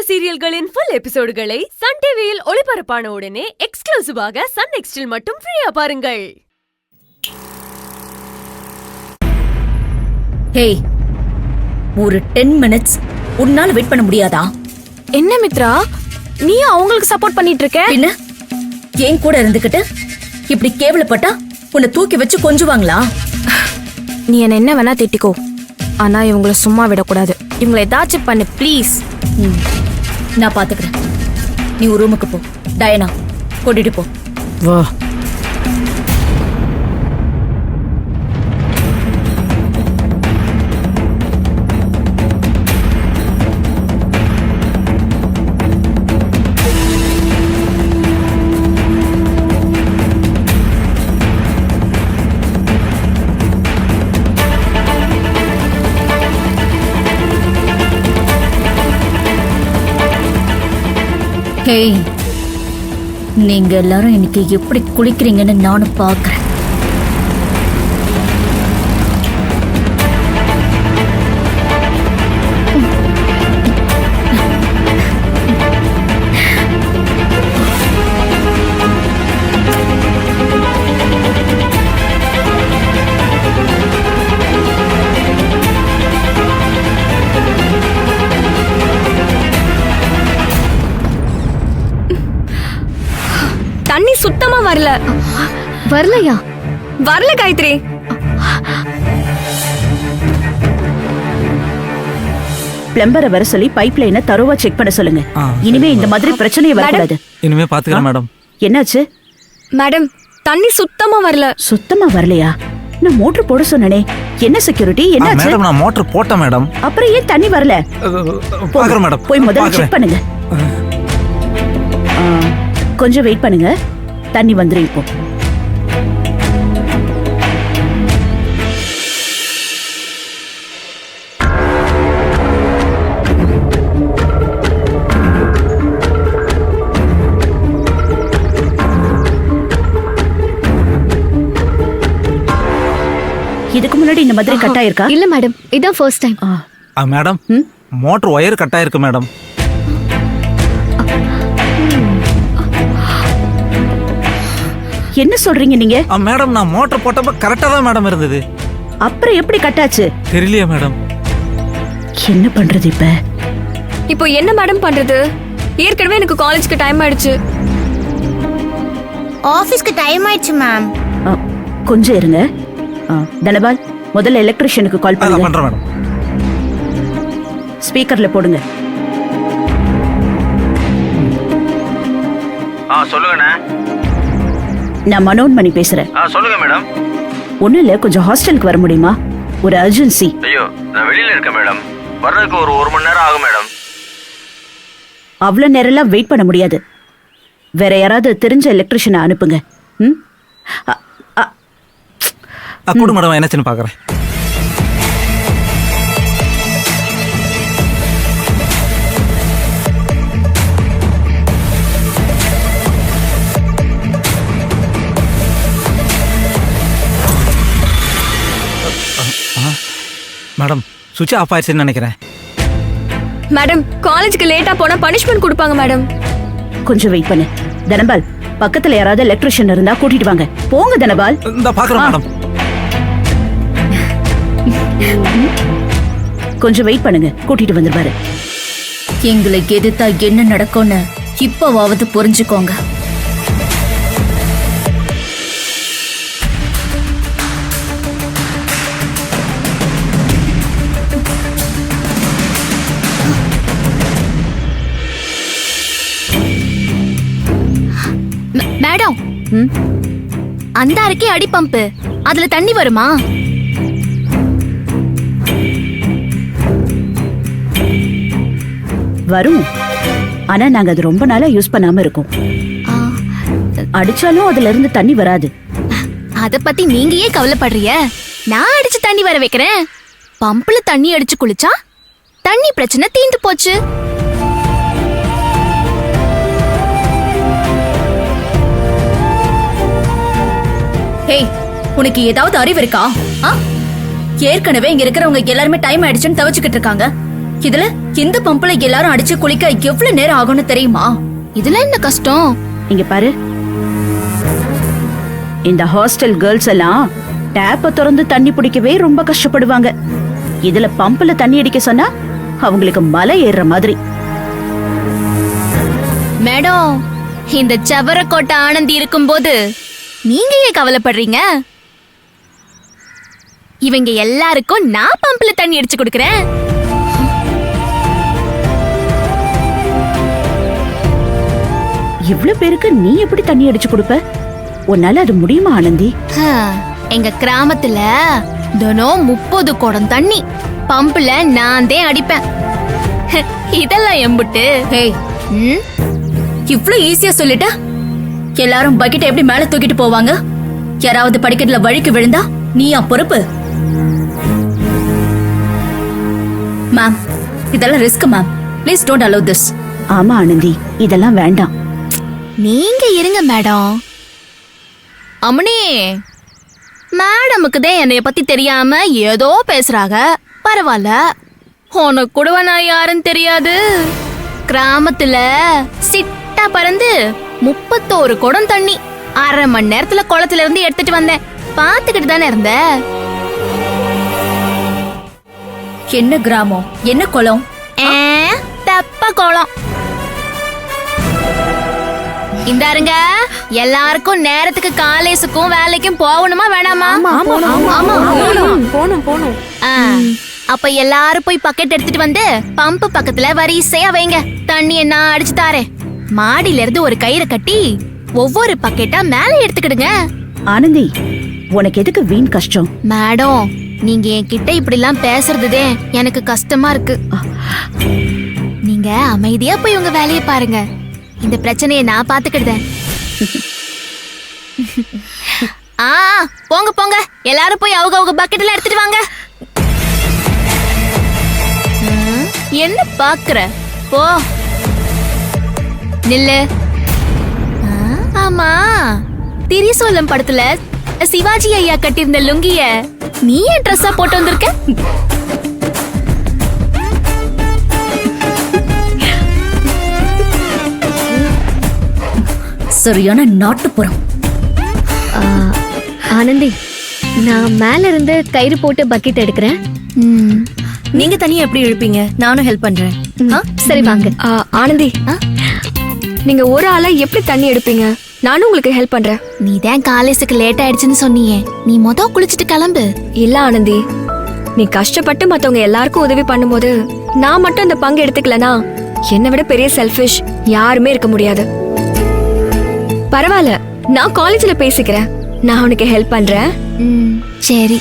சீரியல்களின் full எபிசோடுகளை Sun டிவியில் ஒளிபரப்பான உடனே எக்ஸ்க்ளூசிவாக சன் நெக்ஸ்டில் மட்டும் ஃப்ரீயா பாருங்கள். ஹேய், ஒரு 10 minutes உன்னால வெயிட் பண்ண முடியாதா? என்ன மித்ரா, நீ அவங்களுக்கு சப்போர்ட் பண்ணிட்டு இருக்க? என்ன ஏன் கூட இருந்துகிட்டு இப்படி கேவலப்பட்டா உன்னை தூக்கி வச்சு கொஞ்சுவாங்களா? நீ என்ன வேணா திட்டிக்கோ, ஆனா இவங்கள சும்மா விடக்கூடாது. இவங்களை ஏதாச்சும் பண்ணு ப்ளீஸ். நான் பாத்துக்கிறேன். நீ ஒரு ரூமுக்கு போ. டயனா கூட்டிட்டு போ. வா. ஹேய், நீங்க எல்லாரும் இன்னைக்கு எப்படி குளிக்கிறீங்கன்னு நானும் பாக்குறேன். தண்ணி சுத்தமா வரல. வரலையா? வரல காயத்ரி. பிளம்பரை வர சொல்லி பைப் லைனை தரோவா செக் பண்ண சொல்லுங்க. இனிமே இந்த மாதிரி பிரச்சனையே வரக்கூடாது. இனிமே பாத்துக்கிறேன் மேடம். என்னாச்சு மேடம்? தண்ணி சுத்தமா வரல. சுத்தமா வரலையா? நான் மோட்டர் போட சொன்னனே. என்ன செக்யூரிட்டி, என்னாச்சு? மேடம், நான் மோட்டர் போட்டேன் மேடம். அப்புறம் ஏன் தண்ணி வரல? பாக்குறேன் மேடம். போய் முதல்ல செக் பண்ணுங்க. கொஞ்சம் வெயிட் பண்ணுங்க, தண்ணி வந்துரும் இப்போ. இதுக்கு முன்னாடி இந்த மாதிரி கட் ஆயிருக்கா? இல்ல மேடம், இதான் first time. Madam, motor wire cut ஆயிருக்கு மேடம். என்ன சொல்றீங்க நீங்க? மேடம், நான் மோட்டர் போட்டப்ப கரெக்டா தான் மேடம் இருந்தது. அப்புறம் எப்படி கட் ஆச்சு? தெரியலையே மேடம். என்ன பண்றது இப்ப? இப்போ என்ன மேடம் பண்றது? ஏற்கனவே எனக்கு காலேஜ்க்கு டைம் ஆயிடுச்சு. ஆபீஸ்க்கு டைம் ஆயிடுச்சு மேம். கொஞ்சம் இருங்க. தனபால், முதல்ல எலக்ட்ரிஷியனுக்கு கால் பண்ணுங்க. பண்றேன் மேடம். ஸ்பீக்கர்ல போடுங்க. சொல்லுங்கண்ணே. நான் மனோன்மணி பேசுறேன். சொல்லுங்க மேடம். ஒண்ணும் இல்ல, கொஞ்சம் ஹாஸ்டலுக்கு வர முடியுமா? ஒரு அர்ஜென்சி. ஐயோ, நான் வெளியில இருக்கேன் மேடம். வர்றதுக்கு ஒரு மணி நேரம் ஆகும் மேடம். அவ்வளவு நேரம்லாம் வெயிட் பண்ண முடியாது. வேற யாராவது தெரிஞ்ச எலக்ட்ரிஷியனை அனுப்புங்க. கூட மேடம், என்னாச்சுன்னு பாக்குறேன். மேடம், சுவிட்ச் ஆஃப் ஆயிடுச்சுன்னு நினைக்கிறேன். மேடம், காலேஜ்க்கு லேட்டா போனா பனிஷ்மெண்ட் கொடுப்பாங்க மேடம். கொஞ்சம் வெயிட் பண்ணு. தனபால், பக்கத்துல யாராவது எலக்ட்ரிஷியன் இருந்தா கூட்டிட்டு வாங்க. போங்க தனபால். இந்த பாக்குறேன் மேடம். கொஞ்சம் வெயிட் பண்ணுங்க, கூட்டிட்டு வந்துருவாரு. எங்களுக்கு எதிர்த்தா என்ன நடக்கும்னு இப்பவாவது புரிஞ்சுக்கோங்க. மேடம், அந்த அறைக்கே அடி பம்பு, அதுல தண்ணி வருமா? வரும், ஆனா நாங்க அது ரொம்ப நாளா யூஸ் பண்ணாம இருக்கோம். அடிச்சாலும் அதுல இருந்து தண்ணி வராது. அத பத்தி நீங்க ஏன் கவலைப்படுறீங்க? நான் அடிச்சு தண்ணி வர வைக்கிறேன். பம்புல தண்ணி அடிச்சு குளிச்சா தண்ணி பிரச்சனை தீந்து போச்சு. ஹேய், உனக்கு ஏதாவது அறிவு இருக்கா? ஏற்கனவே இங்க இருக்கிறவங்க எல்லாருமே டைம் ஆயிடுச்சுன்னு தவிச்சுக்கிட்டு இருக்காங்க. இதுல இந்த பம்புல எல்லாரும் அடிச்சு குளிக்க எவ்வளவு நேரம் ஆகும்னு தெரியுமா? இதுல என்ன கஷ்டம்? இங்க பாரு, இந்த ஹாஸ்டல் கேர்ள்ஸ் எல்லாம் டேப்ப திறந்து தண்ணி பிடிக்கவே ரொம்ப கஷ்டப்படுவாங்க. இதுல பம்புல தண்ணி அடிக்க சொன்னா அவங்களுக்கு மலை ஏறுற மாதிரி. மேடம், இந்த சவரக்கோட்டை ஆனந்தி இருக்கும்போது நீங்க ஏன் கவலைப்படுறீங்க? இவங்க எல்லாருக்கும் நான் பம்புல தண்ணி அடிச்சு கொடுக்கறேன். இவ்ளோ பேருக்கு நீ எப்படி தண்ணி அடிச்சு கொடுப்ப? உன்னால அது முடியுமா ஆனந்தி? எங்க கிராமத்துல தினம் 30 குடம் தண்ணி பம்புல நான் தான் அடிப்பேன். இதெல்லாம் எம்புட்டு. ஏய், ம்? இவ்ளோ ஈஸியா சொல்லிட்டா எல்லாரும் பக்கெட் எப்படி மேல தூக்கிட்டு போவாங்க? யாராவது படிக்கட்டுல வழுக்கி விழுந்தா நீயா பொறுப்பு? மேம், இதெல்லாம் risk ma'am. Please don't allow this. ஆமா ஆனந்தி, இதெல்லாம் வேண்டாம். நீங்க இருங்க மேடம். அம்மனி, மேடமுக்கு தான் என்னைய பத்தி தெரியாம ஏதோ பேசுறாங்க. பரவாயில்ல, உனக்கு கூடவா நான் யாருன்னு தெரியாது. கிராமத்துல சிட்டா பறந்து 31 குடம் தண்ணி 1/2 மணி நேரத்துல குளத்துல இருந்து எடுத்துட்டு வந்தேன். பாத்துக்கிட்டு தானே இருந்த. என்ன கிராமம், என்ன குளம்? தப்ப குளம். இந்தாருங்க, எல்லாருக்கும் நேரத்துக்கு காலேஜுக்கும் வேலைக்கும் போகணுமா வேணாமா? போணும். ஆ, அப்ப எல்லாரும் போய் பக்கெட் எடுத்துட்டு வந்து பம்பு பக்கத்துல வரிசையா வைங்க. தண்ணியை நான் அடிச்சு தாரேன். மாடியில இருந்து ஒரு கயிறை கட்டி ஒவ்வொரு பக்கெட்டா மேல எடுத்துக்கிடுங்க. ஆனந்தி, உனக்கு எதுக்கு வீண் கஷ்டம்? மேடம், நீங்க என்கிட்ட இப்படி எல்லாம் பேசுறதுதே எனக்கு கஷ்டமா இருக்கு. நீங்க அமைதியா போய் உங்க வேலையை பாருங்க. இந்த பிரச்சனையை நான் பாத்துக்கிடுதேன். ஆ, போங்க போங்க, எல்லாரும் போய் அவங்க பக்கெட்ல எடுத்துட்டு வாங்க. என்ன பாக்குற? போ, நில்லு. ஆமா, திரிசூலம் படத்துல சிவாஜி ஐயா கட்டியிருந்த லுங்கிய நீ ஏன் ட்ரெஸ்ஸா போட்டு வந்திருக்க? சரியான நாட்டுப்புறம். ஆனந்தி, நான் மேல இருந்து கயிறு போட்டு பக்கெட் எடுக்கிறேன். நீங்க தனியா எப்படி இழுப்பீங்க? நானும் ஹெல்ப் பண்றேன். சரி வாங்க. ஆனந்தி, நீங்க ஒரு ஆளா எப்படி தண்ணி எடுப்பீங்க? நானும் உங்களுக்கு ஹெல்ப் பண்றேன். நீ தான் காலேஜுக்கு லேட் ஆயிடுச்சுன்னு சொன்னியே, நீ குளிச்சிட்டு கிளம்பு. இல்ல ஆனந்தி, நீ கஷ்டப்பட்டு மத்தவங்க எல்லாருக்கும் உதவி பண்ணும்போது நான் மட்டும் இந்த பங்கு எடுத்துக்கலனா என்னை விட பெரிய செல்ஃபிஷ் யாருமே இருக்க முடியாது. பரவாயில்ல, நான் காலேஜ்ல பேசிக்கிறேன். நான் உனக்கு ஹெல்ப் பண்றேன். சரி.